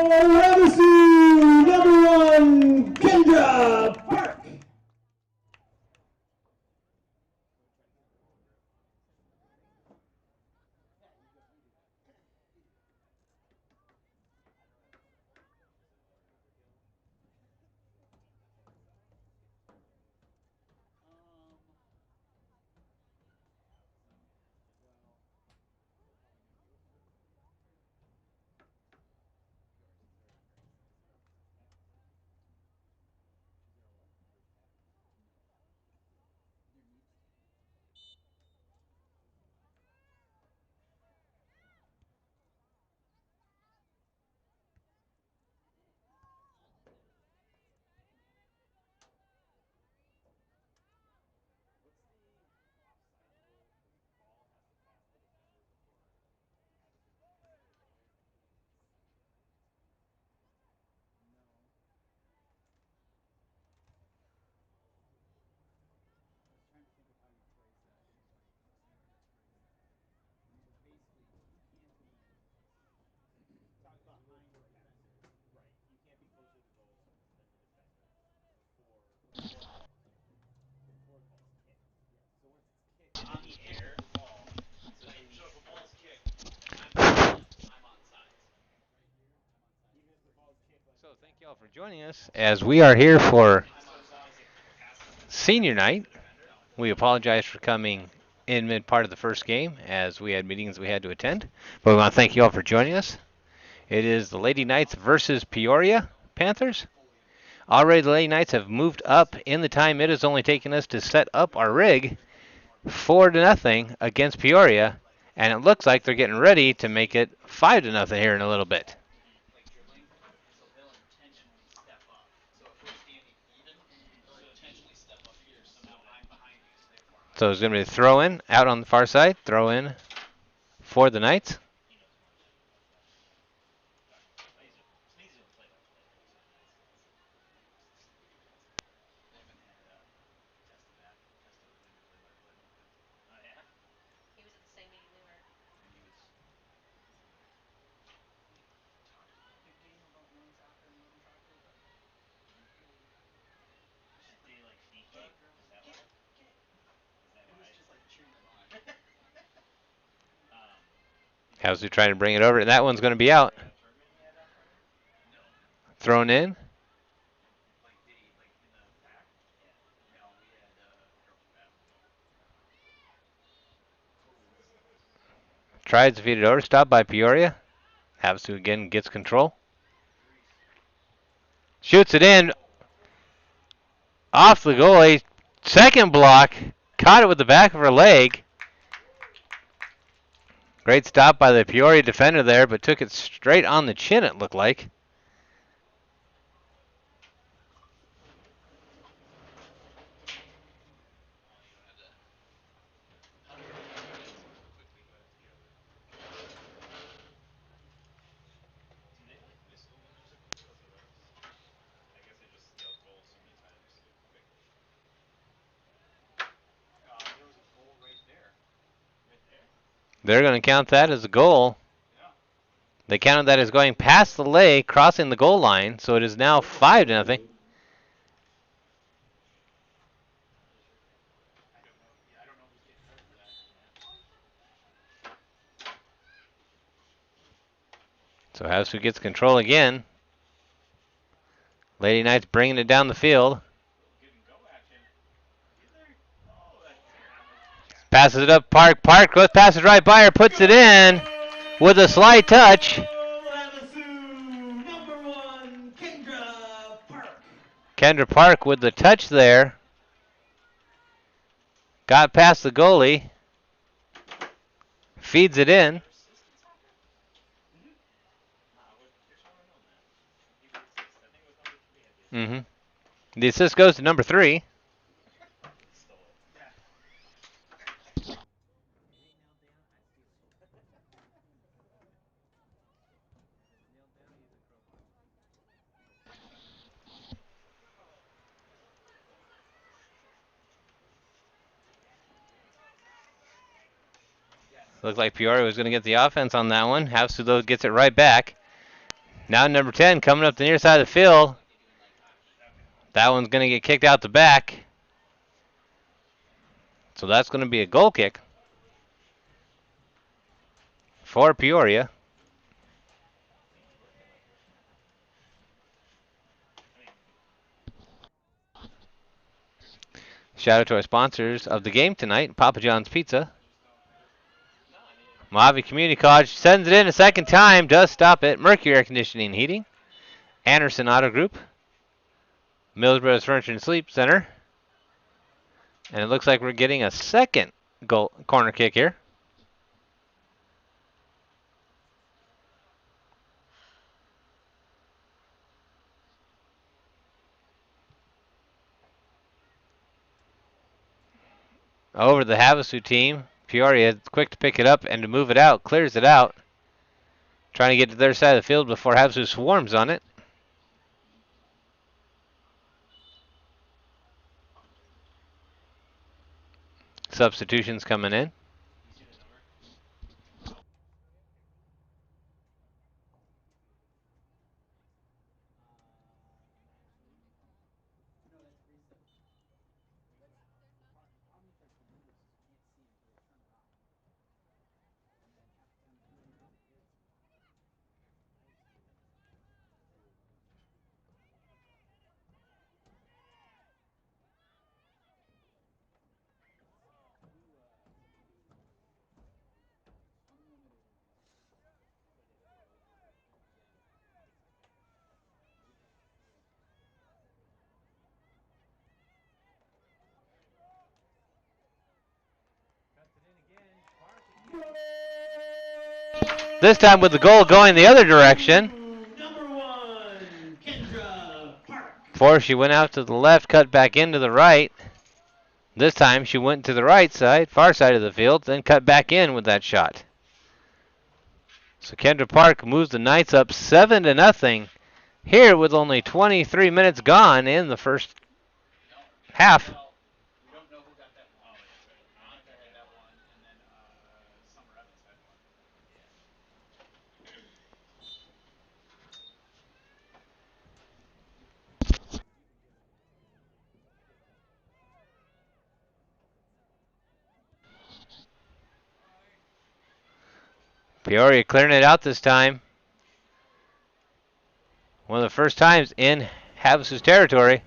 Havasu, #1, Kendra Park. So thank you all for joining us as we are here for senior night. We apologize for coming in mid part of the first game as we had meetings we had to attend. But we want to thank you all for joining us. It is the Lady Knights versus Peoria Panthers. Already the Lady Knights have moved up in the time it has only taken us to set up our rig 4-0 against Peoria, and it looks like they're getting ready to make it 5-0 here in a little bit. So it's going to be a throw in out on the far side, throw in for the Knights. Havasu trying to bring it over, and that one's going to be out. Thrown in. Tries to feed it over, stopped by Peoria. Havasu again gets control. Shoots it in. Off the goalie. Second block. Caught it with the back of her leg. Great stop by the Peoria defender there, but took it straight on the chin, it looked like. They're going to count that as a goal. They counted that as going past the leg, crossing the goal line, so it is now 5-0. So Havasu gets control again. Lady Knights bringing it down the field. Passes it up, Park. Park goes, passes right by her, puts it in with a slight touch. Havasu, #1, Kendra Park. Kendra Park with the touch there. Got past the goalie. Feeds it in. Mm-hmm. The assist goes to number 3. Looked like Peoria was going to get the offense on that one. Havasu though gets it right back. Now number 10 coming up the near side of the field. That one's going to get kicked out the back. So that's going to be a goal kick for Peoria. Shout out to our sponsors of the game tonight, Papa John's Pizza. Mojave Community College sends it in a second time, does stop it. Mercury Air Conditioning and Heating. Anderson Auto Group. Mills Brothers Furniture and Sleep Center. And it looks like we're getting a second goal corner kick here. Over the Havasu team. Peoria quick to pick it up and to move it out. Clears it out. Trying to get to their side of the field before Havasu swarms on it. Substitutions coming in. This time with the goal going the other direction. Number 1, Kendra Park. Before she went out to the left, cut back into the right. This time she went to the right side, far side of the field, then cut back in with that shot. So Kendra Park moves the Knights up 7-0 here with only 23 minutes gone in the first half. Peoria clearing it out this time. One of the first times in Havasu's territory.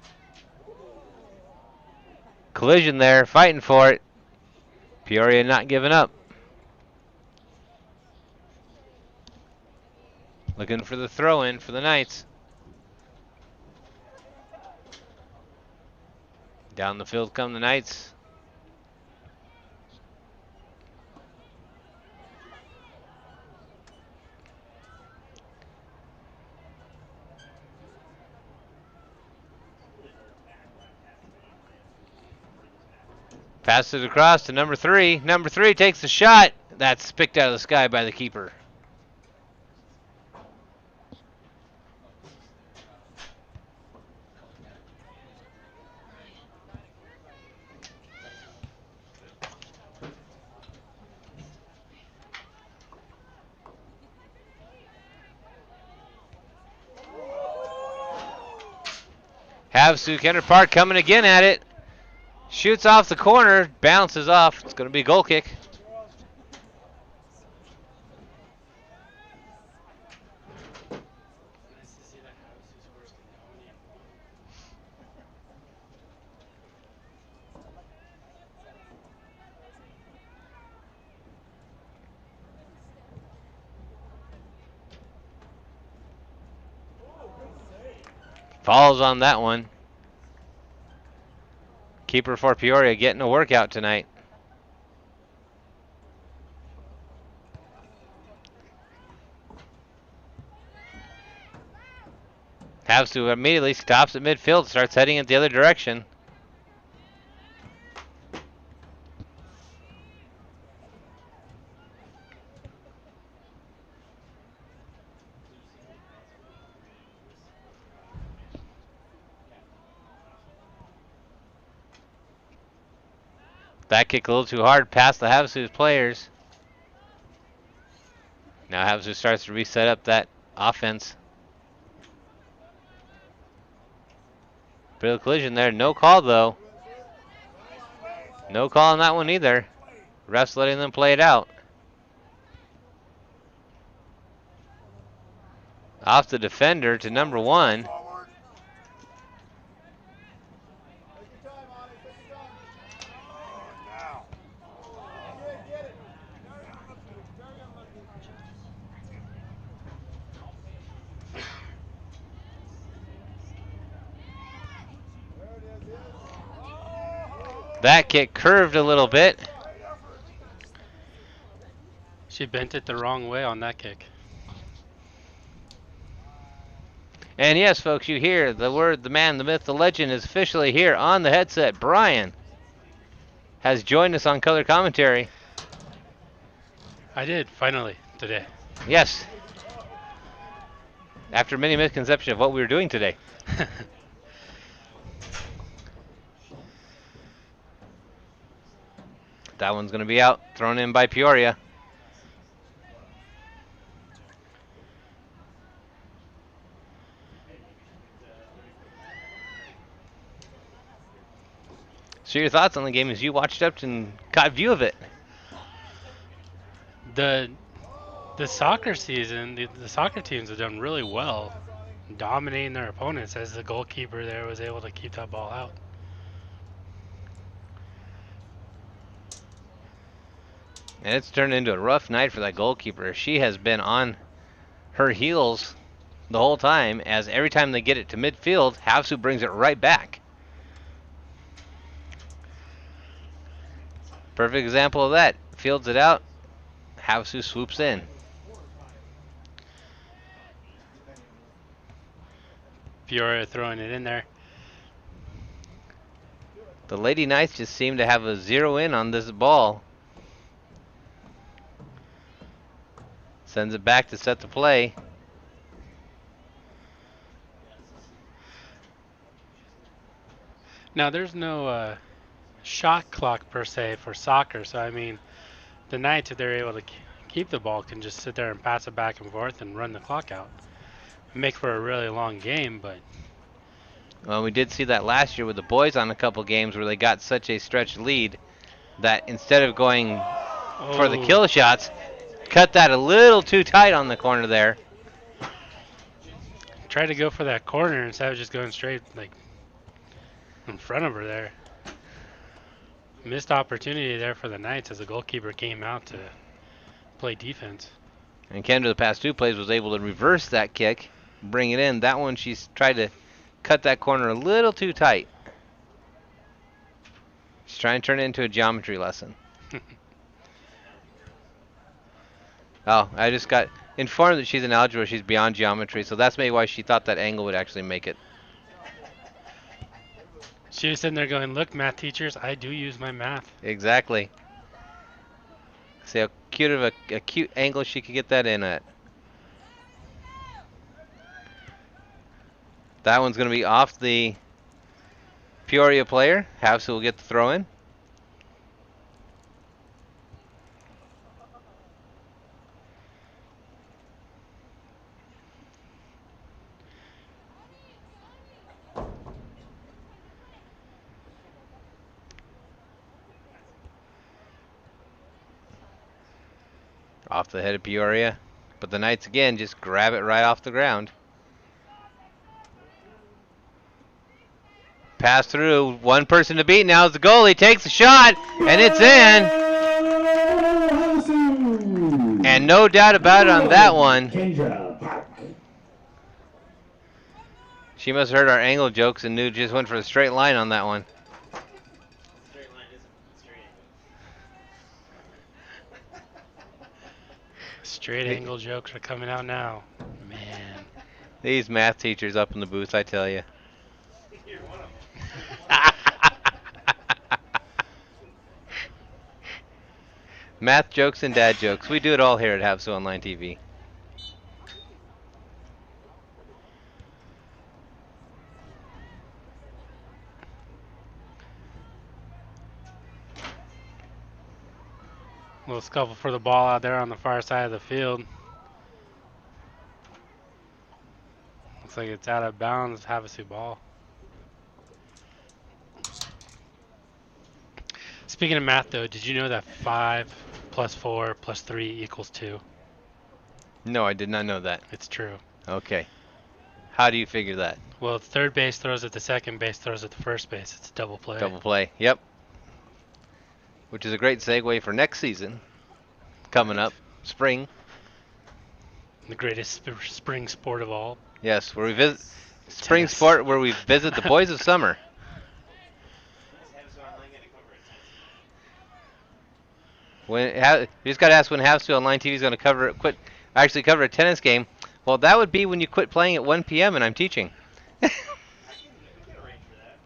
Collision there, fighting for it. Peoria not giving up. Looking for the throw-in for the Knights. Down the field come the Knights. Passes it across to number 3. Number 3 takes the shot. That's picked out of the sky by the keeper. Havasu Kendra Park coming again at it. Shoots off the corner, bounces off. It's going to be a goal kick. Falls on that one. Keeper for Peoria getting a workout tonight. Havasu immediately stops at midfield, starts heading in the other direction. That kick a little too hard past the Havasu players. Now Havasu starts to reset up that offense. Bit of collision there. No call, though. No call on that one either. Refs letting them play it out. Off the defender to number 1. That kick curved a little bit. She bent it the wrong way on that kick. And yes, folks, you hear the word, the man, the myth, the legend is officially here on the headset. Brian has joined us on color commentary. I did, finally, today. Yes. After many misconceptions of what we were doing today. That one's going to be out, thrown in by Peoria. So your thoughts on the game as you watched up and caught view of it? The soccer season, the soccer teams have done really well, dominating their opponents as the goalkeeper there was able to keep that ball out. And it's turned into a rough night for that goalkeeper. She has been on her heels the whole time, as every time they get it to midfield, Havasu brings it right back. Perfect example of that. Fields it out, Havasu swoops in. Peoria throwing it in there. The Lady Knights just seem to have a zero in on this ball. Sends it back to set the play. Now there's no shot clock per se for soccer, so I mean, the Knights, if they're able to keep the ball, can just sit there and pass it back and forth and run the clock out. Make for a really long game, but... Well, we did see that last year with the boys on a couple games where they got such a stretched lead that instead of going for the kill shots, cut that a little too tight on the corner there. Tried to go for that corner instead of just going straight like in front of her there. Missed opportunity there for the Knights as the goalkeeper came out to play defense. And Kendra, the past 2 plays, was able to reverse that kick, bring it in. That one, she's tried to cut that corner a little too tight. She's trying to turn it into a geometry lesson. Oh, I just got informed that she's in algebra, she's beyond geometry, so that's maybe why she thought that angle would actually make it. She was sitting there going, look, math teachers, I do use my math. Exactly. See how cute of a cute angle she could get that in at. That one's going to be off the Peoria player. Havasu will get the throw in. Off the head of Peoria. But the Knights again just grab it right off the ground. Pass through. One person to beat now is the goalie. Takes a shot. And it's in. And no doubt about it on that one. She must have heard our angle jokes and knew just went for the straight line on that one. Straight angle jokes are coming out now. Man. These math teachers up in the booth, I tell you. Math jokes and dad jokes. We do it all here at Havasu Online TV. Little scuffle for the ball out there on the far side of the field. Looks like it's out of bounds. Havasu ball. Speaking of math, though, did you know that 5 plus 4 plus 3 equals 2? No, I did not know that. It's true. Okay. How do you figure that? Well, if third base throws at the second base, throws at the first base. It's a double play. Double play. Yep. Which is a great segue for next season. Coming up. Spring. The greatest spring sport of all. Yes, where we visit. Spring Tennis. sport where we visit the boys of summer. You just got to ask when Havasu Online TV is going to cover a tennis game. Well, that would be when you quit playing at 1 p.m. and I'm teaching.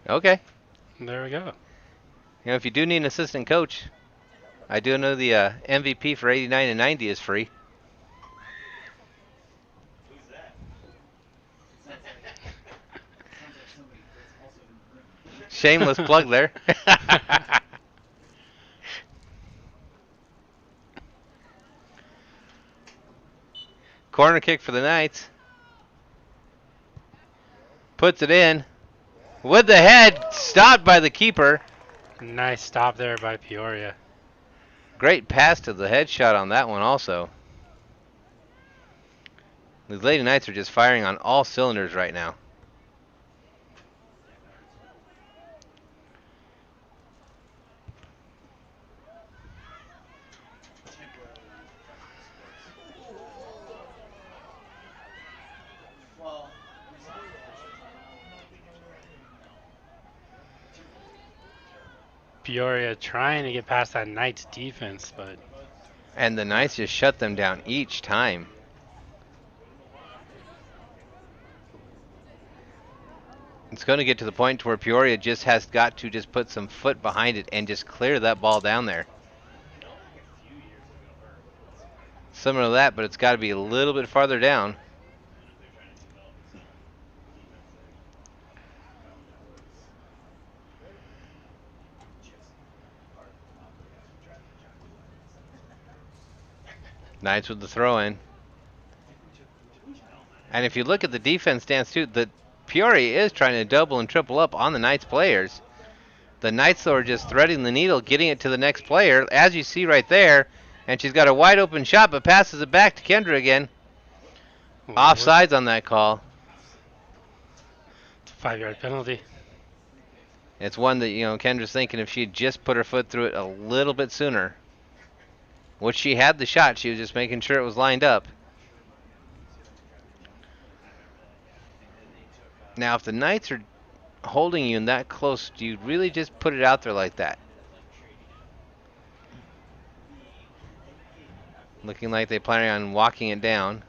Okay. There we go. You know, if you do need an assistant coach, I do know the MVP for 89 and 90 is free. Shameless plug there. Corner kick for the Knights. Puts it in. With the head, stopped by the keeper. Nice stop there by Peoria. Great pass to the headshot on that one also. The Lady Knights are just firing on all cylinders right now. Peoria trying to get past that Knights defense, but And the Knights just shut them down each time. It's going to get to the point where Peoria just has got to just put some foot behind it and just clear that ball down there. Similar to that, but it's got to be a little bit farther down. Knights with the throw in. And if you look at the defense stance too, the Peoria is trying to double and triple up on the Knights players. The Knights though are just threading the needle, getting it to the next player, as you see right there. And she's got a wide open shot, but passes it back to Kendra again. Offsides on that call. it's a 5-yard penalty. It's one that, Kendra's thinking if she'd just put her foot through it a little bit sooner. Which she had the shot, she was just making sure it was lined up. Now, if the Knights are holding you in that close, do you really just put it out there like that? Looking like they plan on walking it down.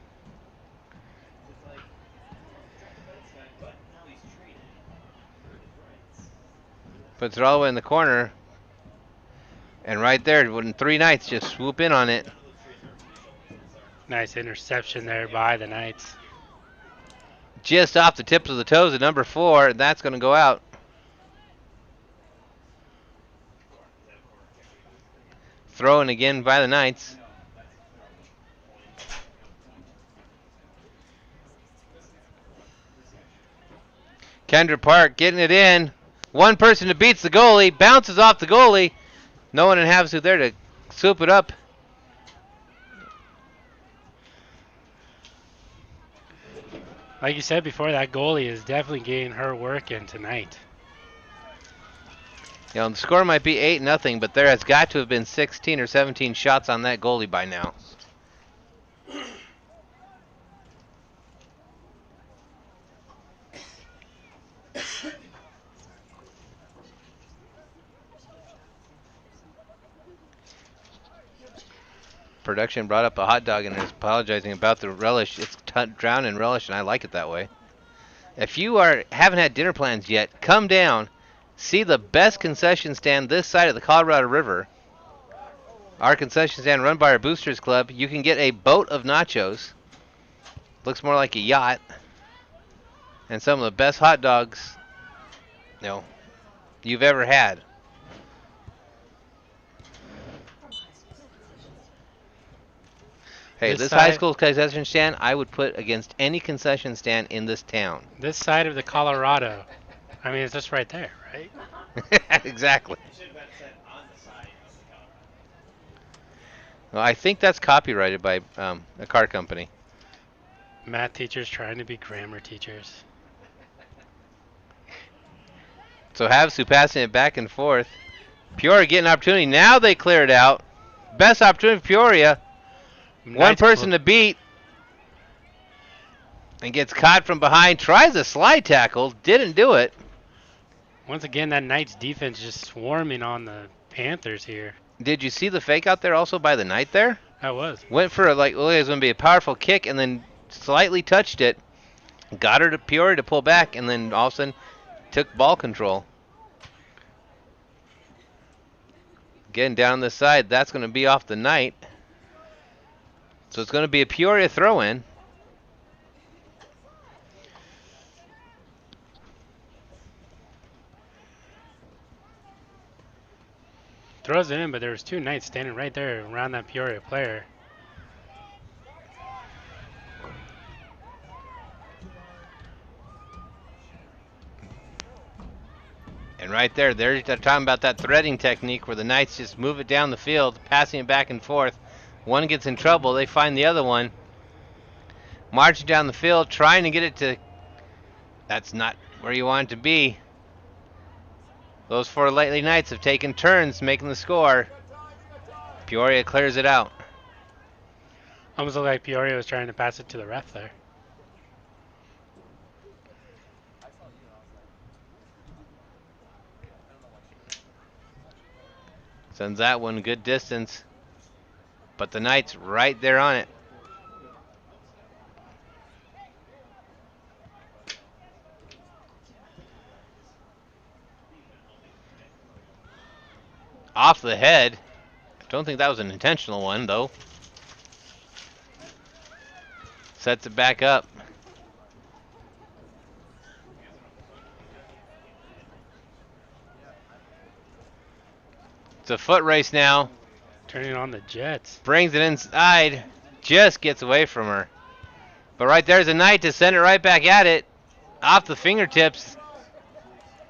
Puts it all the way in the corner. And right there, when 3 Knights just swoop in on it. Nice interception there by the Knights. Just off the tips of the toes of number 4, and that's going to go out. Thrown again by the Knights. Kendra Park getting it in. One person that beats the goalie, bounces off the goalie. No one in Havasu there to swoop it up. Like you said before, that goalie is definitely getting her work in tonight. The score might be 8-0, but there has got to have been 16 or 17 shots on that goalie by now. Production brought up a hot dog and is apologizing about the relish. It's drowned in relish, and I like it that way. If you haven't had dinner plans yet, come down, see the best concession stand this side of the Colorado River. Our concession stand run by our Boosters Club. You can get a boat of nachos. Looks more like a yacht. And some of the best hot dogs you've ever had. Hey, this high school concession stand, I would put against any concession stand in this town. This side of the Colorado. I mean, it's just right there, right? Exactly. Well, I think that's copyrighted by a car company. Math teachers trying to be grammar teachers. So Havasu passing it back and forth. Peoria getting an opportunity. Now they clear it out. Best opportunity for Peoria. One person to beat. And gets caught from behind. Tries a slide tackle. Didn't do it. Once again, that Knights defense just swarming on the Panthers here. Did you see the fake out there also by the Knight there? That was. Went for it was going to be a powerful kick and then slightly touched it. Got her to Peoria to pull back and then all of a sudden took ball control. Getting down the side, that's going to be off the Knight. So it's going to be a Peoria throw-in. Throws it in, but there was two Knights standing right there around that Peoria player. And right there, they're talking about that threading technique where the Knights just move it down the field, passing it back and forth. One gets in trouble, they find the other one. Marching down the field, trying to get it to... That's not where you want it to be. Those four Lady Knights have taken turns making the score. Peoria clears it out. Almost looked like Peoria was trying to pass it to the ref there. Sends that one good distance. But the Knights right there on it. Off the head. Don't think that was an intentional one, though. Sets it back up. It's a foot race now. Turning on the Jets. Brings it inside. Just gets away from her. But right there's a Knight to send it right back at it. Off the fingertips.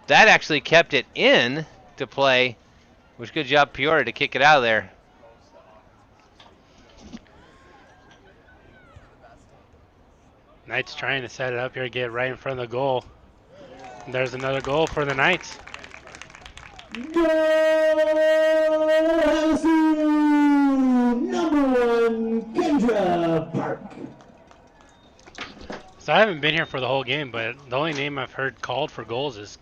That actually kept it in to play. Which good job Peoria to kick it out of there. Knights trying to set it up here, get right in front of the goal. And there's another goal for the Knights. Go Havasu! Number 1, Kendra Park. So I haven't been here for the whole game, but the only name I've heard called for goals is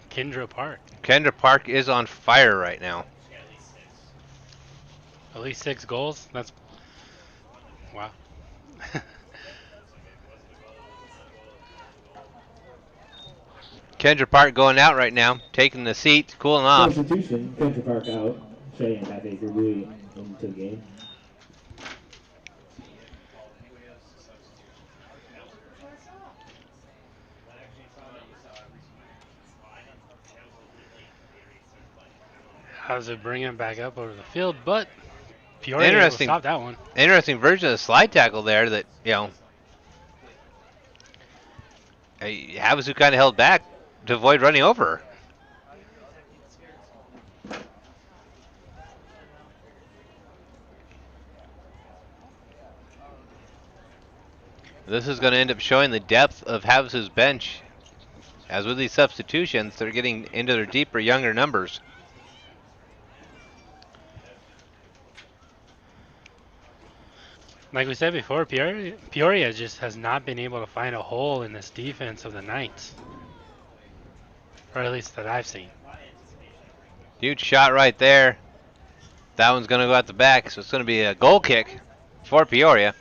Kendra Park. Kendra Park is on fire right now. At least 6 goals? That's... Wow. Kendra Park going out right now, taking the seat, cooling off. Substitution, Kendra Park out. Cheyenne Baker really into the game. How's it bringing it back up over the field? But Peoria will stop that one. Interesting version of the slide tackle there that, you know, Havasu kind of held back to avoid running over her. This is going to end up showing the depth of Havasu's bench. As with these substitutions, they're getting into their deeper, younger numbers. Like we said before, Peoria just has not been able to find a hole in this defense of the Knights. Or at least that I've seen. Huge shot right there. That one's going to go out the back, so it's going to be a goal kick for Peoria.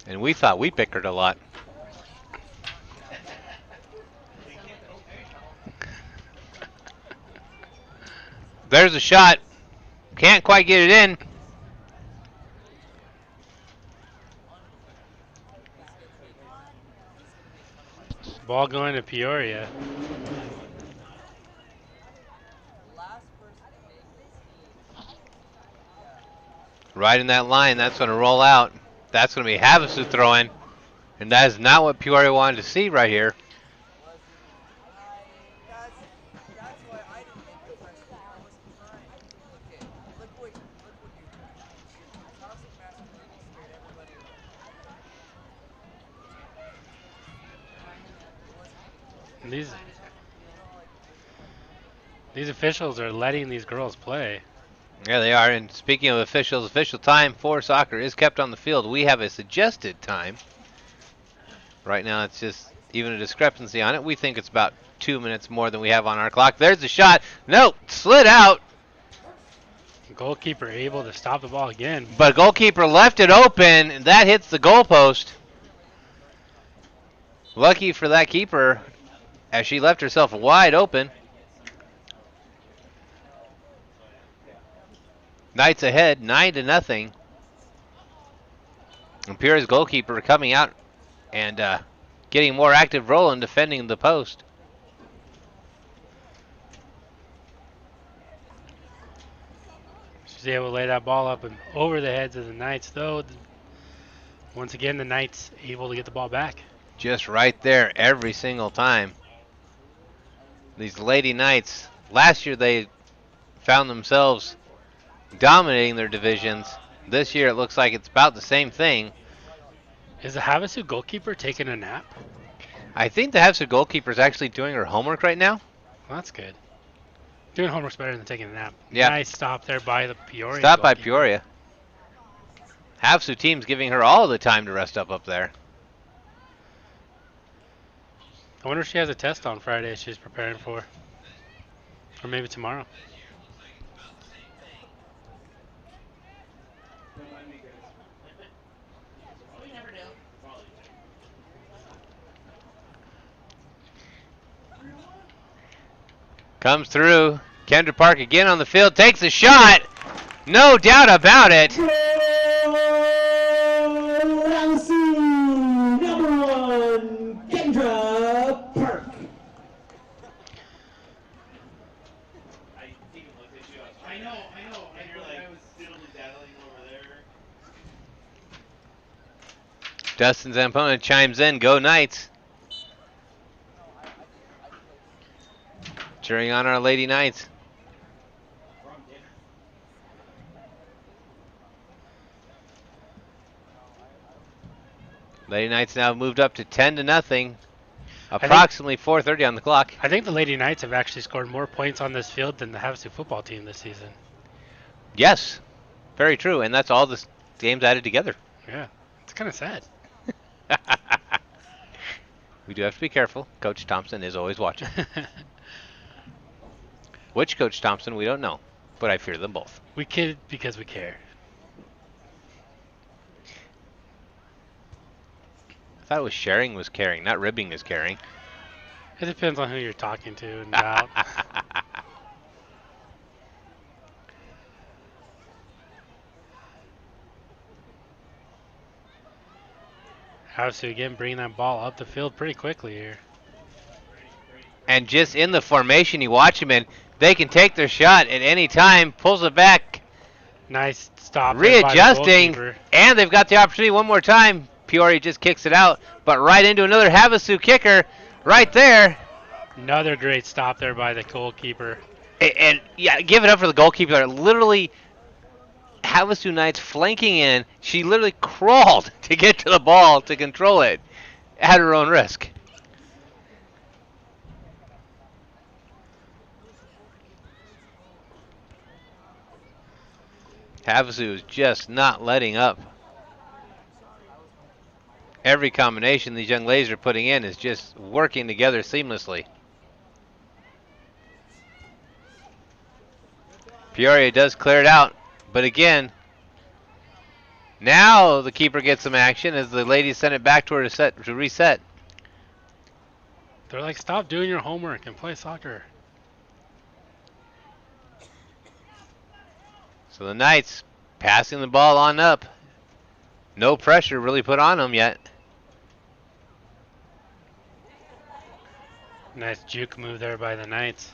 And we thought we bickered a lot. There's a shot. Can't quite get it in. Ball going to Peoria. Right in that line, that's going to roll out. That's going to be Havasu throwing. And that is not what Peoria wanted to see right here. And these officials are letting these girls play. Yeah, they are. And speaking of officials, official time for soccer is kept on the field. We have a suggested time. Right now, it's just even a discrepancy on it. We think it's about 2 minutes more than we have on our clock. There's the shot. No, slid out. Goalkeeper able to stop the ball again. But goalkeeper left it open, and that hits the goalpost. Lucky for that keeper, as she left herself wide open. Knights ahead, 9-0. And Peoria's goalkeeper coming out and getting more active role in defending the post. She's able to lay that ball up and over the heads of the Knights, though. Once again, the Knights able to get the ball back. Just right there every single time. These Lady Knights, last year they found themselves dominating their divisions. This year it looks like it's about the same thing. Is the Havasu goalkeeper taking a nap? I think the Havasu goalkeeper is actually doing her homework right now. Well, that's good. Doing homework's better than taking a nap. Yeah. Nice stop there by the Peoria. Stop by goalkeeper. Peoria. Havasu team's giving her all the time to rest up there. I wonder if she has a test on Friday she's preparing for. Or maybe tomorrow. Comes through. Kendra Park again on the field. Takes a shot. No doubt about it. Havasu, #1, Kendra Park. Dustin Zampona chimes in. Go Knights. Cheering on our Lady Knights. Lady Knights now moved up to 10-0. Approximately 4:30 on the clock. I think the Lady Knights have actually scored more points on this field than the Havasu football team this season. Yes, very true, and that's all the games added together. Yeah, it's kind of sad. We do have to be careful. Coach Thompson is always watching. Which Coach Thompson, we don't know, but I fear them both. We kid because we care. I thought it was sharing was caring, not ribbing is caring. It depends on who you're talking to and about. Havasu again bringing that ball up the field pretty quickly here. And just in the formation you watch them in, they can take their shot at any time, pulls it back, Nice stop. there by the readjusting, goalkeeper. and they've got the opportunity one more time. Peoria just kicks it out, but right into another Havasu kicker right there. Another great stop there by the goalkeeper. And yeah, give it up for the goalkeeper. Literally, Havasu Knights flanking in. She literally crawled to get to the ball to control it at her own risk. Havasu is just not letting up. Every combination these young ladies are putting in is just working together seamlessly. Peoria does clear it out, but again, now the keeper gets some action as the ladies send it back to her to reset. They're like, stop doing your homework and play soccer. So the Knights passing the ball on up. No pressure really put on them yet. Nice juke move there by the Knights.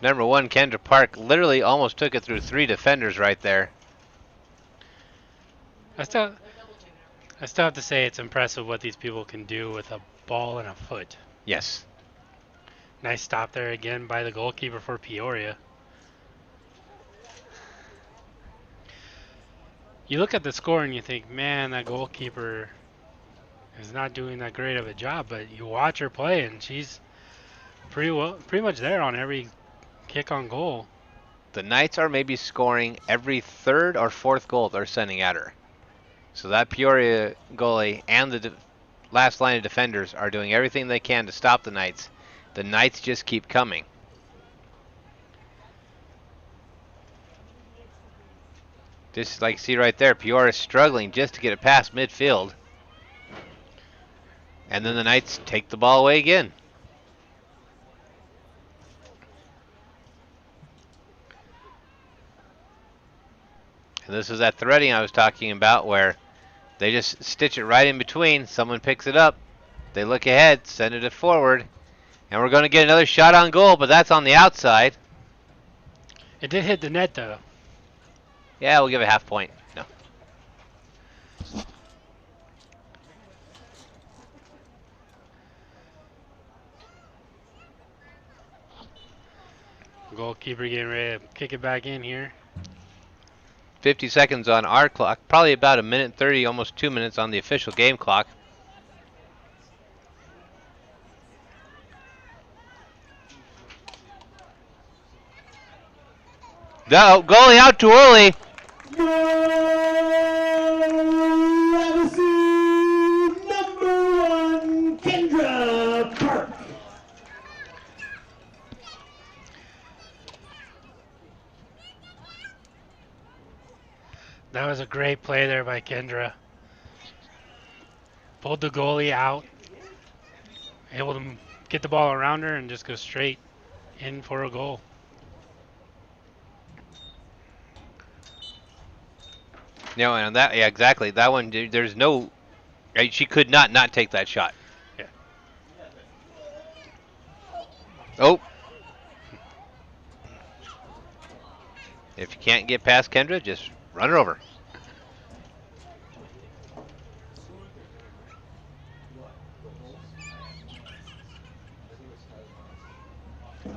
Number 1, Kendra Park, literally almost took it through 3 defenders right there. I still have to say it's impressive what these people can do with a ball and a foot. Yes. Nice stop there again by the goalkeeper for Peoria. You look at the score and you think, man, that goalkeeper is not doing that great of a job, but you watch her play and she's pretty much there on every kick on goal. The Knights are maybe scoring every 3rd or 4th goal they're sending at her. So that Peoria goalie and the last line of defenders are doing everything they can to stop the Knights. The Knights just keep coming. Just like you see right there, Peoria struggling just to get it past midfield. And then the Knights take the ball away again. And this is that threading I was talking about where they just stitch it right in between. Someone picks it up. They look ahead, send it forward. And we're going to get another shot on goal, but that's on the outside. It did hit the net, though. Yeah, we'll give it half point. No. Goalkeeper getting ready to kick it back in here. 50 seconds on our clock. Probably about 1:30, almost 2 minutes on the official game clock. No, goalie out too early. Havasu, number 1, Kendra Park. That was a great play there by Kendra. Pulled the goalie out. Able to get the ball around her and just go straight in for a goal. No, and that, yeah, exactly. That one, there's no, she could not take that shot. Yeah. Oh. If you can't get past Kendra, just run her over.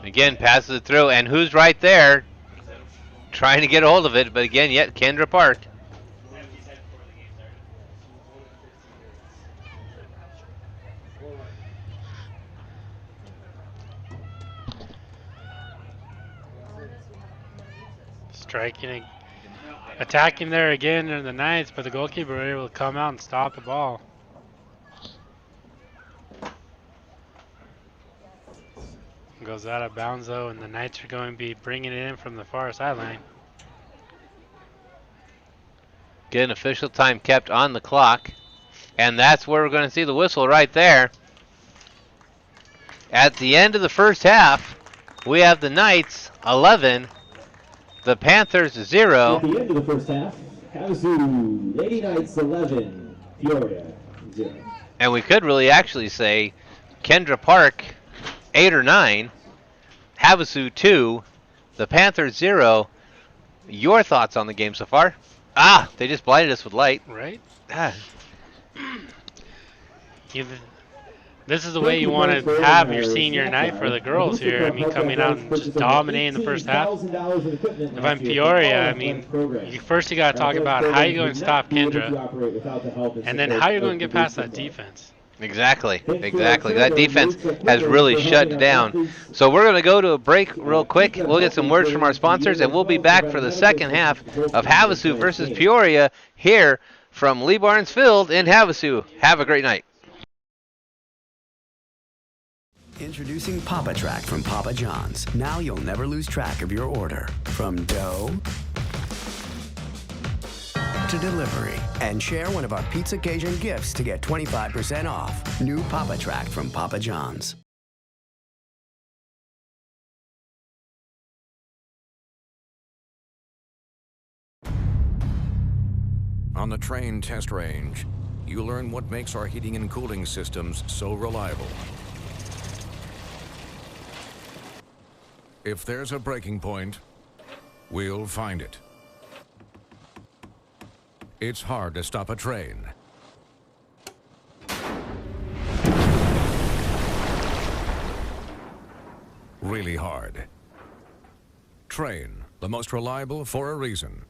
Again, passes it through, and who's right there trying to get a hold of it? But again, yet Kendra Park. Striking, attacking there again in the Knights, but the goalkeeper was able to come out and stop the ball. Goes out of bounds though, and the Knights are going to be bringing it in from the far sideline. Again, official time kept on the clock, and that's where we're going to see the whistle right there. At the end of the first half, we have the Knights 11, the Panthers 0. At the end of the first half, Havasu, Lady Knights 11, Peoria 0. And we could really actually say Kendra Park 8 or 9, Havasu 2, the Panthers 0. Your thoughts on the game so far? Ah, they just blinded us with light. Right? Ah. This is the way you want to have your senior night for the girls here. I mean, coming out and just dominating the first half. If I'm Peoria, I mean, first you got to talk about how you're going to stop Kendra, and then how you're going to get past that defense. Exactly. That defense has really shut down. So we're going to go to a break real quick. We'll get some words from our sponsors, and we'll be back for the second half of Havasu versus Peoria here from Lee Barnes Field in Havasu. Have a great night. Introducing Papa Track from Papa John's. Now you'll never lose track of your order. From dough to delivery. And share one of our Pizza Cajun gifts to get 25% off. New Papa Track from Papa John's. On the train test range, you learn what makes our heating and cooling systems so reliable. If there's a breaking point, we'll find it. It's hard to stop a train. Really hard. Train, the most reliable for a reason.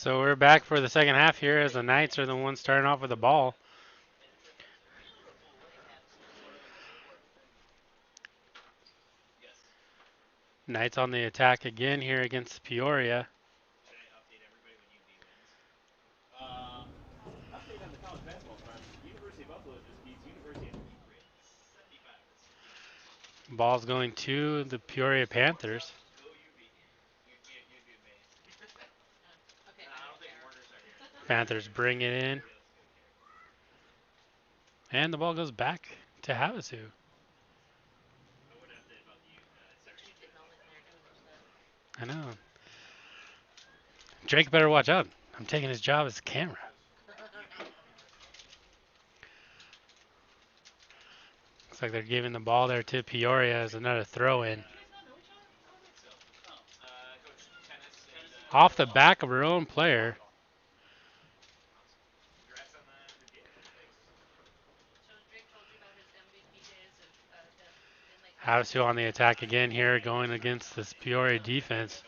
So we're back for the second half here as the Knights are the ones starting off with the ball. Knights on the attack again here against Peoria. Ball's going to the Peoria Panthers. Panthers bring it in. And the ball goes back to Havasu. I know. Drake better watch out. I'm taking his job as camera. Looks like they're giving the ball there to Peoria as another throw in. Off the back of her own player. Havasu on the attack again here, going against this Peoria defense.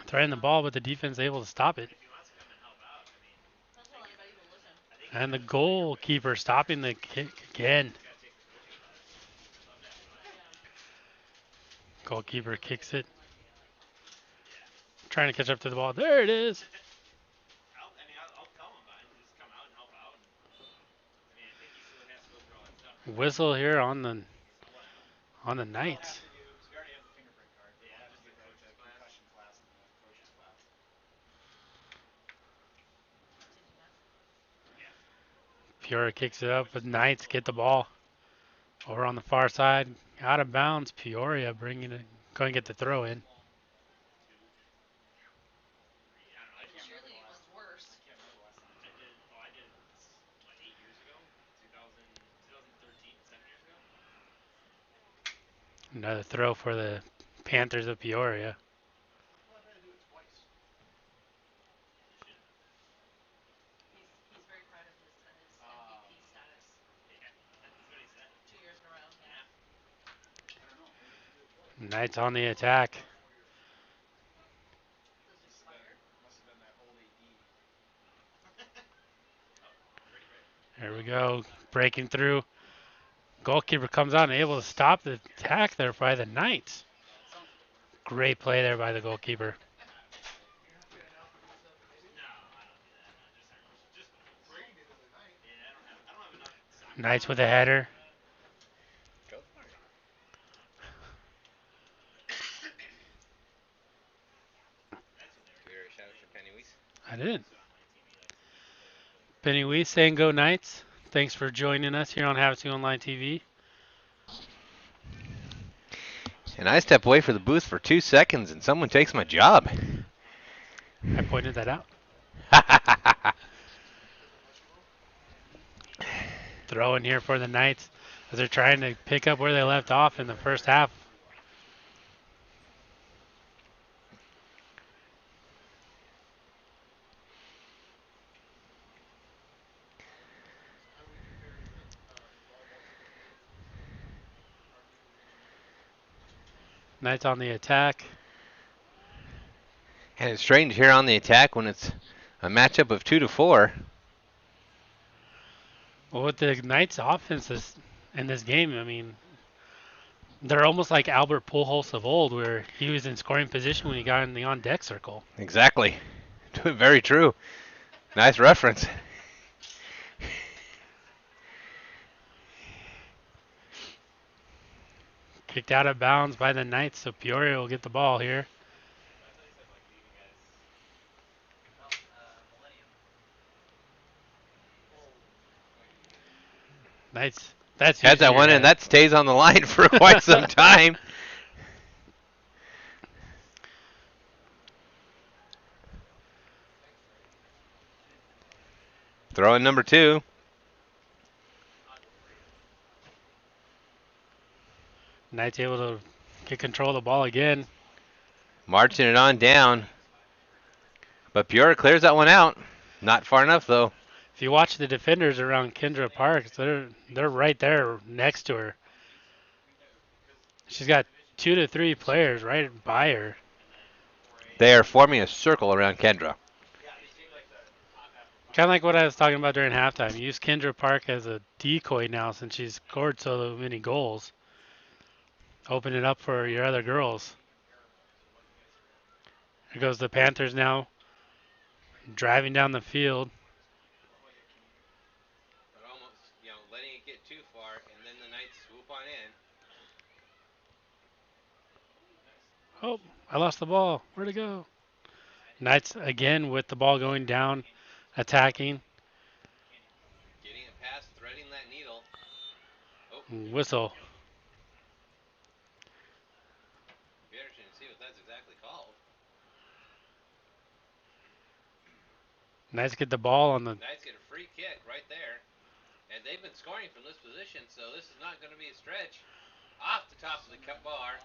Threatening the ball, but the defense able to stop it. And the goalkeeper stopping the kick again. Goalkeeper kicks it. Trying to catch up to the ball. There it is. Whistle here on the Knights. Peoria kicks it up, but Knights get the ball over on the far side. Out of bounds. Peoria bringing it, going to get the throw in. Another throw for the Panthers of Peoria. Knights on the attack. There we go. Breaking through. Goalkeeper comes out and able to stop the attack there by the Knights. Great play there by the goalkeeper. Knights with a header. I did. Benny Weiss saying go Knights. Thanks for joining us here on Havasu Online TV. And I step away for the booth for 2 seconds and someone takes my job. I pointed that out. Throw in here for the Knights as they're trying to pick up where they left off in the first half. Knights on the attack. And it's strange here on the attack when it's a matchup of 2 to 4. Well, with the Knights' offenses in this game, I mean, they're almost like Albert Pujols of old, where he was in scoring position when he got in the on-deck circle. Exactly. Very true. Nice reference. Kicked out of bounds by the Knights, so Peoria will get the ball here. Knights. That's Has that one, and that stays on the line for quite some time. Throw in number 2. Knights able to get control of the ball again. Marching it on down. But Peoria clears that one out. Not far enough, though. If you watch the defenders around Kendra Park, they're right there next to her. She's got 2 to 3 players right by her. They are forming a circle around Kendra. Kind of like what I was talking about during halftime. Use Kendra Park as a decoy now since she's scored so many goals. Open it up for your other girls. Here goes the Panthers now, driving down the field. But almost, letting it get too far, and then the Knights swoop on in. Oh, I lost the ball. Where'd it go? Knights again with the ball going down, attacking. Getting it past, threading that needle. Oh, Whistle. be interesting to see what that's exactly called. Knights get the ball on the. Knights get a free kick right there. And they've been scoring from this position, so this is not going to be a stretch. Off the top of the bar.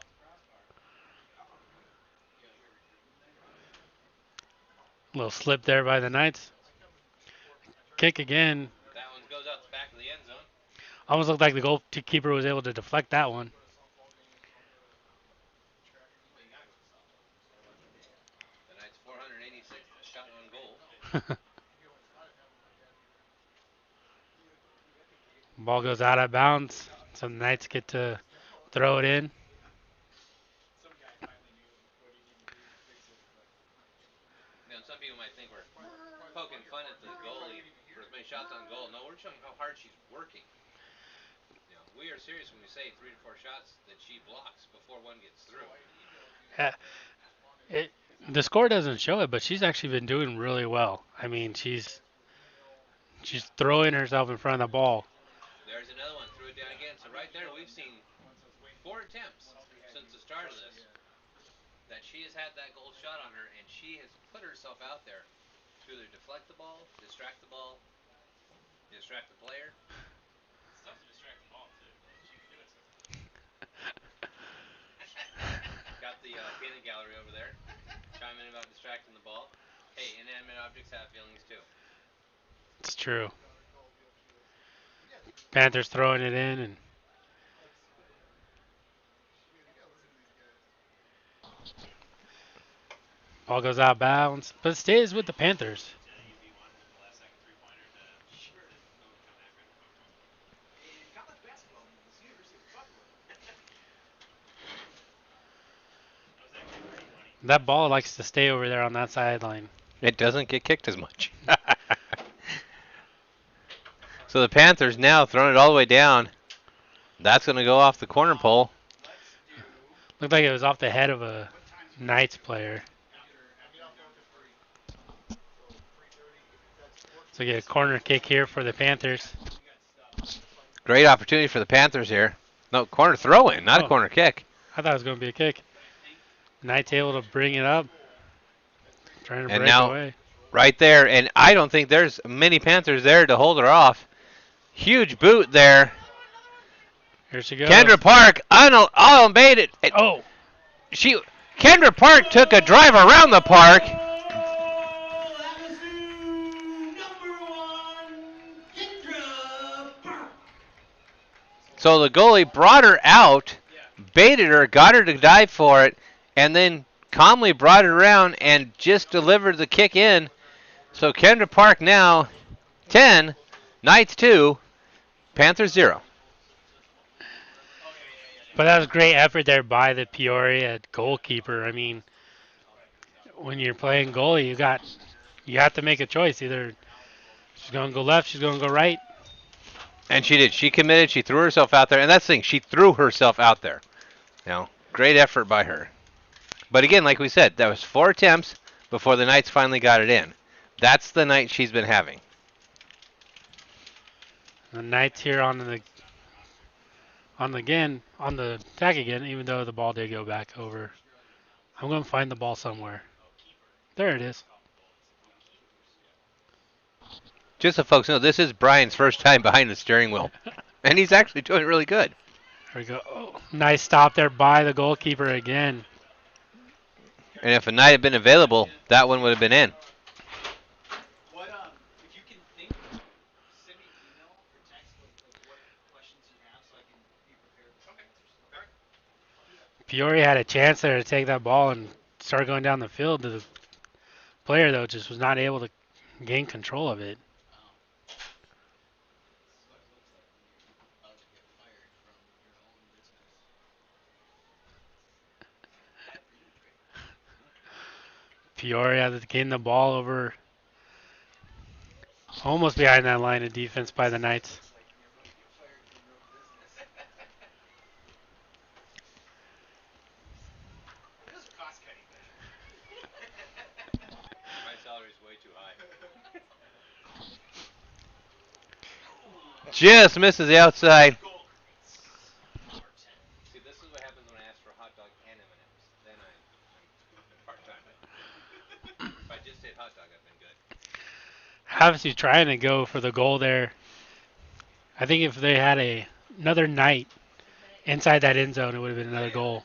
Little slip there by the Knights. Kick again. That one goes out the back of the end zone. Almost looked like the goalkeeper was able to deflect that one. The Knights 486th shot on goal. Ball goes out of bounds, so the Knights get to throw it in. Some people might think we're poking fun at the goalie for as many shots on goal. No, we're showing how hard she's working. We are serious when we say 3 to 4 shots that she blocks before one gets through. The score doesn't show it, but she's actually been doing really well. I mean, she's throwing herself in front of the ball. There's another one. Threw it down again. So right there, we've seen 4 attempts since the start of this that she has had that goal shot on her, and she has put herself out there to either deflect the ball, distract the player. It's tough to distract the ball, too. She can do it sometimes. Got the peanut gallery over there, chiming in about distracting the ball. Hey, inanimate objects have feelings, too. It's true. Panthers throwing it in, and ball goes out of bounds, but it stays with the Panthers. That ball likes to stay over there on that sideline. It doesn't get kicked as much. So the Panthers now throwing it all the way down. That's going to go off the corner pole. Looked like it was off the head of a Knights player. So get a corner kick here for the Panthers. Great opportunity for the Panthers here. No, corner throw-in, not a corner kick. I thought it was going to be a kick. Knights able to bring it up. Trying to break now, away. Right there, and I don't think there's many Panthers there to hold her off. Huge boot there. Here she goes. Kendra Park unbaited. Oh. Kendra Park took a drive around the park. So the goalie brought her out, baited her, got her to dive for it, and then calmly brought it around and just delivered the kick in. So Kendra Park now 10, Knights 2, Panthers 0. But that was great effort there by the Peoria goalkeeper. I mean, when you're playing goalie, you have to make a choice. Either she's going to go left, she's going to go right. And she did. She committed. She threw herself out there. And that's the thing. She threw herself out there. Great effort by her. But again, like we said, that was 4 attempts before the Knights finally got it in. That's the night she's been having. The Knights here on the attack again, even though the ball did go back over. I'm going to find the ball somewhere. There it is. Just so folks know, this is Brian's first time behind the steering wheel. And he's actually doing really good. There we go. Oh, nice stop there by the goalkeeper again. And if a Knight had been available, that one would have been in. Peoria had a chance there to take that ball and started going down the field. The player, though, just was not able to gain control of it. Peoria getting the ball over almost behind that line of defense by the Knights. My salary's way too high. Just misses the outside. See, this is what happens when I ask for a hot dog and M&M's. Then I'm part-time. If I just ate hot dog, I've been good. Havasu trying to go for the goal there. I think if they had another Knight inside that end zone, it would have been another goal.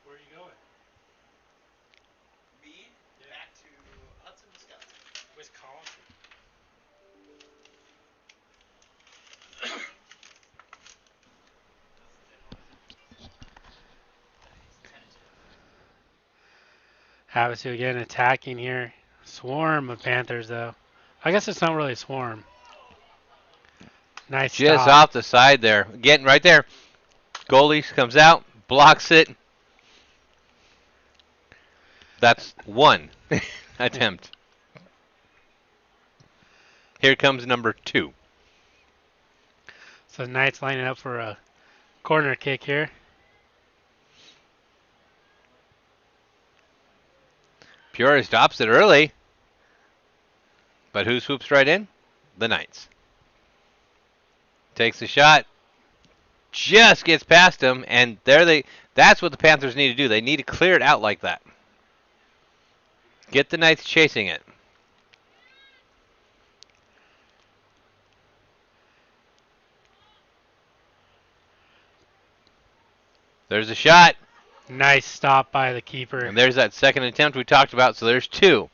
Where are you going? Me? Back to Hudson, Wisconsin. Wisconsin. Havasu again attacking here. Swarm of Panthers, though. I guess it's not really a swarm. Nice Just stop. off the side there. Getting right there. Goalie comes out, blocks it. That's one attempt. Here comes number 2. So the Knights lining up for a corner kick here. Peoria stops it early. But who swoops right in? The Knights. Takes the shot. Just gets past him, and that's what the Panthers need to do. They need to clear it out like that. Get the Knights chasing it. There's a shot. Nice stop by the keeper. And there's that second attempt we talked about, so there's 2.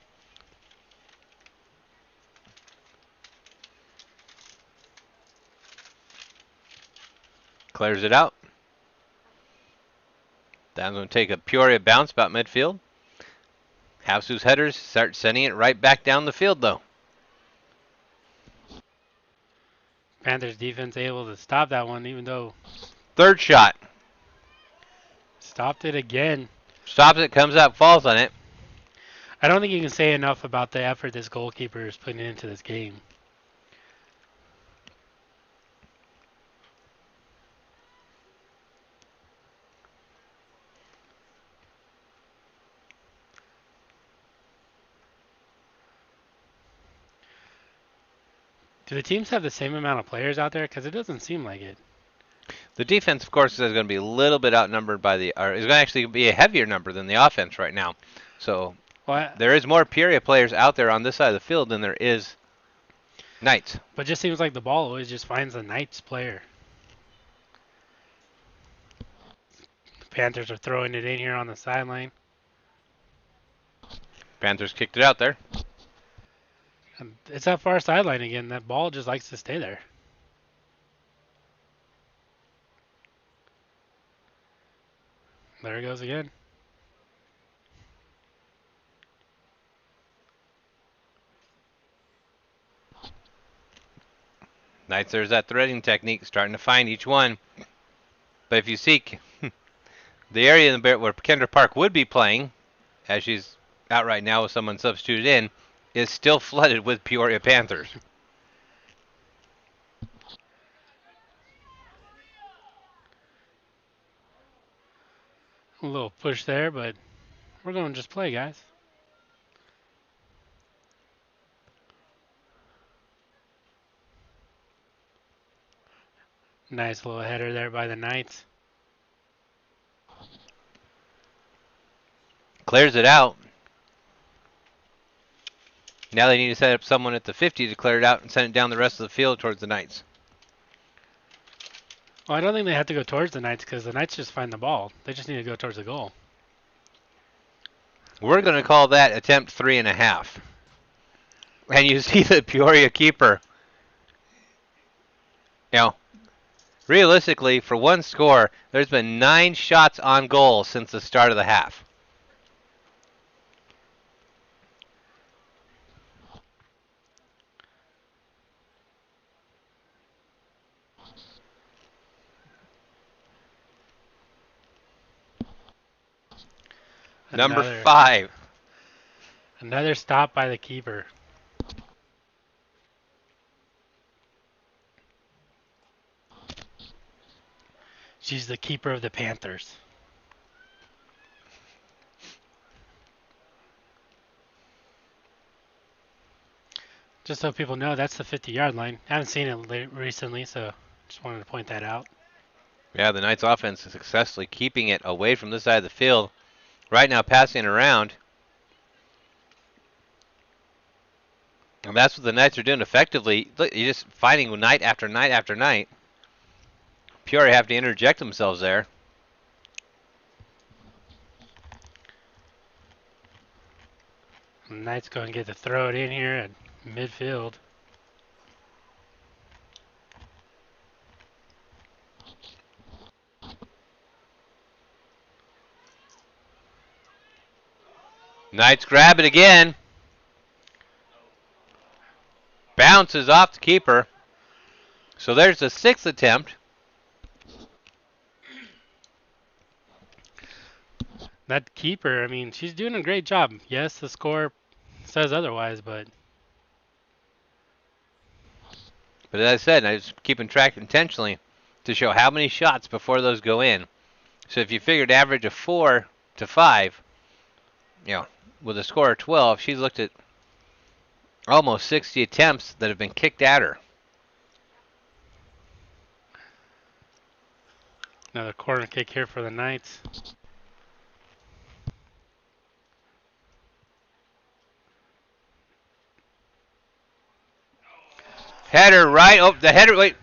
Clears it out. That's going to take a Peoria bounce about midfield. Havasu's headers start sending it right back down the field, though. Panthers defense able to stop that one, even though Third shot. stopped it again. Stops it, comes up, falls on it. I don't think you can say enough about the effort this goalkeeper is putting into this game. Do the teams have the same amount of players out there? Because it doesn't seem like it. The defense, of course, is going to be a little bit outnumbered or is going to actually be a heavier number than the offense right now. So Well, there is more Peoria players out there on this side of the field than there is Knights. but it just seems like the ball always just finds the Knights player. The Panthers are throwing it in here on the sideline. Panthers kicked it out there. And it's that far sideline again. That ball just likes to stay there. There it goes again. Knights, there's that threading technique, starting to find each one. But if you see the area where Kendra Park would be playing, as she's out right now with someone substituted in, is still flooded with Peoria Panthers. A little push there, but we're going to just play, guys. Nice little header there by the Knights. Clears it out. Now they need to set up someone at the 50 to clear it out and send it down the rest of the field towards the Knights. Well, I don't think they have to go towards the Knights because the Knights just find the ball. They just need to go towards the goal. We're going to call that attempt 3.5. And you see the Peoria keeper. You know, realistically, for one score, there's been 9 shots on goal since the start of the half. Number 5. Another stop by the keeper. She's the keeper of the Panthers. Just so people know, that's the 50-yard line. I haven't seen it recently, so just wanted to point that out. Yeah, the Knights offense is successfully keeping it away from this side of the field. Right now, passing it around. And that's what the Knights are doing effectively. Look, you're just fighting night after night after night. Peoria have to interject themselves there. The Knights going to get to throw it in here at midfield. Knights grab it again. Bounces off the keeper. So there's the 6th attempt. That keeper, I mean, she's doing a great job. Yes, the score says otherwise, but But as I said, I was keeping track intentionally to show how many shots before those go in. So if you figured average of 4 to 5, you know, with a score of 12, she's looked at almost 60 attempts that have been kicked at her. another corner kick here for the Knights. Header right. Oh, the header. Wait.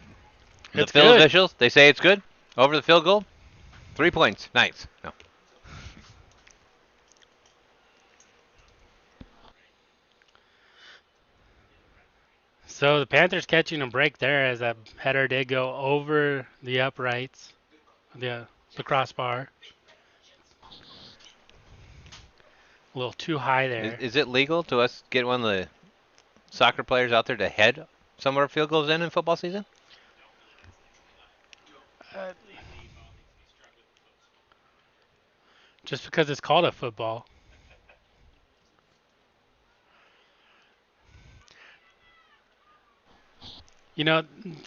The It's field good. officials, they say it's good. Over the field goal. 3 points. Nice. No. So the Panthers catching a break there as that header did go over the uprights, the crossbar. A little too high there. Is it legal to us get one of the soccer players out there to head some of our field goals in football season? Just because it's called a football. You know,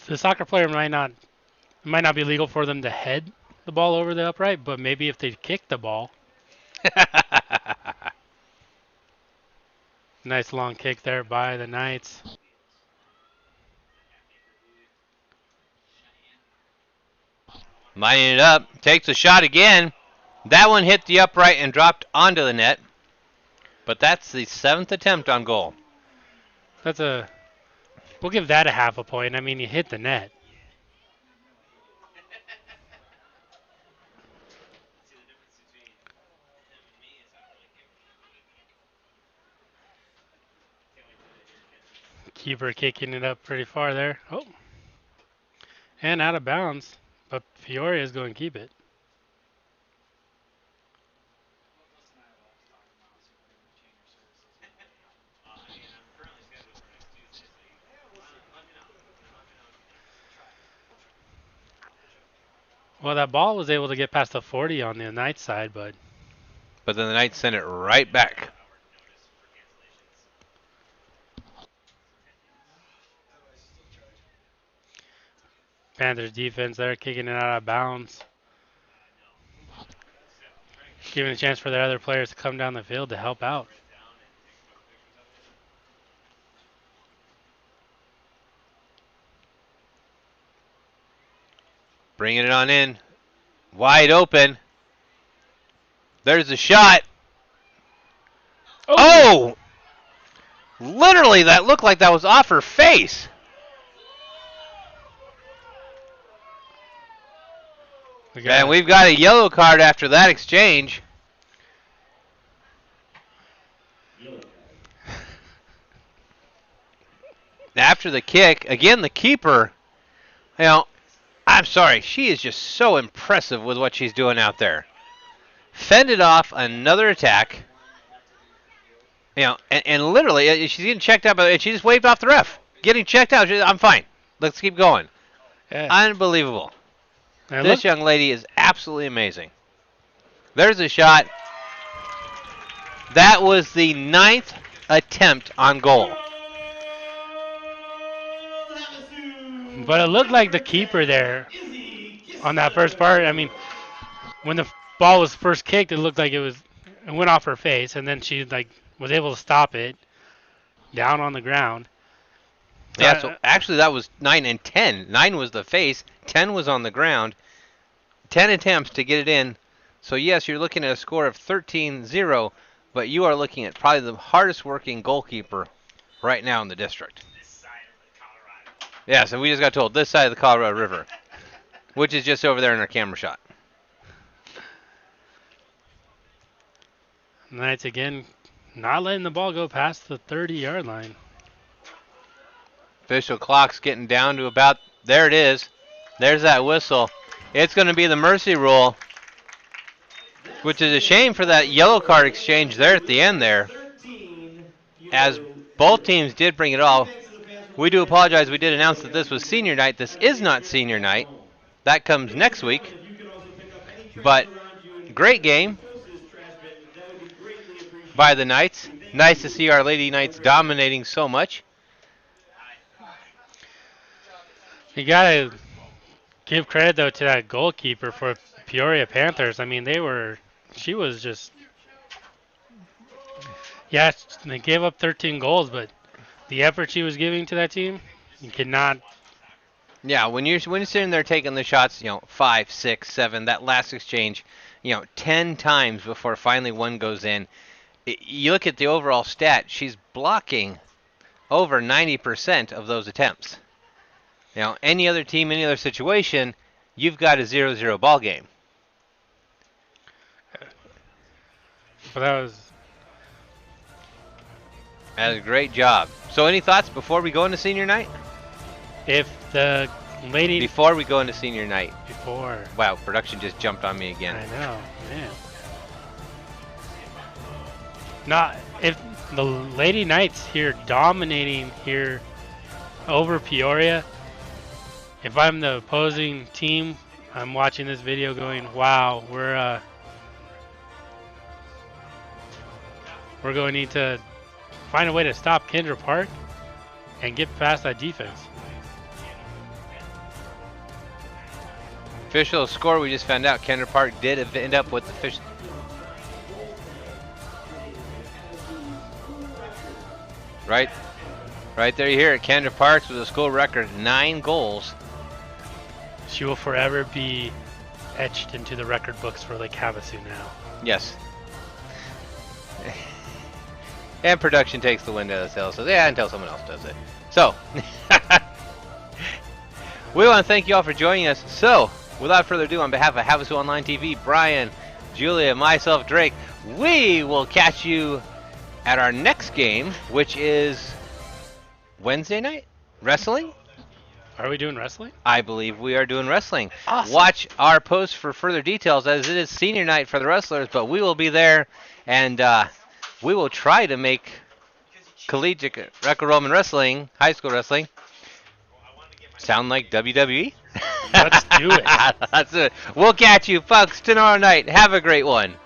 the soccer player might not be legal for them to head the ball over the upright, but maybe if they kick the ball. Nice long kick there by the Knights. Lining it up, takes a shot again. That one hit the upright and dropped onto the net. But that's the 7th attempt on goal. We'll give that a half a point. I mean, you hit the net. Keeper kicking it up pretty far there. Oh. And out of bounds. But Peoria is going to keep it. Well, that ball was able to get past the 40 on the Knights side, but then the Knights sent it right back. Panthers defense there kicking it out of bounds. Giving a chance for their other players to come down the field to help out. Bringing it on in. Wide open. There's a shot. Oh! Literally, that looked like that was off her face. And we've got a yellow card after that exchange. after the kick, again, the keeper, I'm sorry, she is just so impressive with what she's doing out there. Fended off another attack. And literally, she's getting checked out, and she just waved off the ref. Getting checked out. I'm fine. Let's keep going. Yeah. Unbelievable. And This look, young lady is absolutely amazing. There's a shot. That was the 9th attempt on goal. but it looked like the keeper there on that first part. I mean, when the ball was first kicked, it looked like it went off her face, and then she was able to stop it down on the ground. Yeah, so actually that was 9 and 10. 9 was the face, 10 was on the ground. 10 attempts to get it in. So yes, you're looking at a score of 13-0, but you are looking at probably the hardest working goalkeeper right now in the district. Yes, and we just got told this side of the Colorado River, which is just over there in our camera shot. Knights again not letting the ball go past the 30-yard line. Official clock's getting down to about, there it is. There's that whistle. It's going to be the mercy rule, which is a shame for that yellow card exchange there at the end there, as both teams did bring it all. We do apologize. We did announce that this was senior night. This is not senior night. That comes next week. But great game by the Knights. Nice to see our Lady Knights dominating so much. You gotta give credit though to that goalkeeper for Peoria Panthers. I mean, she was just, yeah, they gave up 13 goals, but the effort she was giving to that team, you cannot. Yeah, when you're sitting there taking the shots, 5, 6, 7, that last exchange, 10 times before finally one goes in. You look at the overall stat, she's blocking over 90% of those attempts. Any other team, any other situation, you've got a 0-0 ball game. But that was a great job. So any thoughts before we go into senior night? if the lady Before we go into senior night. before. Wow, production just jumped on me again. I know, man. Not if the Lady Knights here dominating here over Peoria. If I'm the opposing team, I'm watching this video going, wow, we're going to need to find a way to stop Kendra Park and get past that defense. Official score, we just found out Kendra Park did end up with the fish. Right there you hear it. Kendra Parks with a school record 9 goals. She will forever be etched into the record books for Lake Havasu now. Yes. And production takes the wind out of the sails. So yeah, until someone else does it. So we want to thank you all for joining us. So without further ado, on behalf of Havasu Online TV, Brian, Julia, myself, Drake, we will catch you at our next game, which is Wednesday night wrestling. Are we doing wrestling? I believe we are doing wrestling. Awesome. Watch our post for further details, as it is senior night for the wrestlers, but we will be there, and we will try to make collegiate Greco-Roman wrestling, high school wrestling, sound like WWE. Let's do it. Let's do it. We'll catch you, folks, tomorrow night. Have a great one.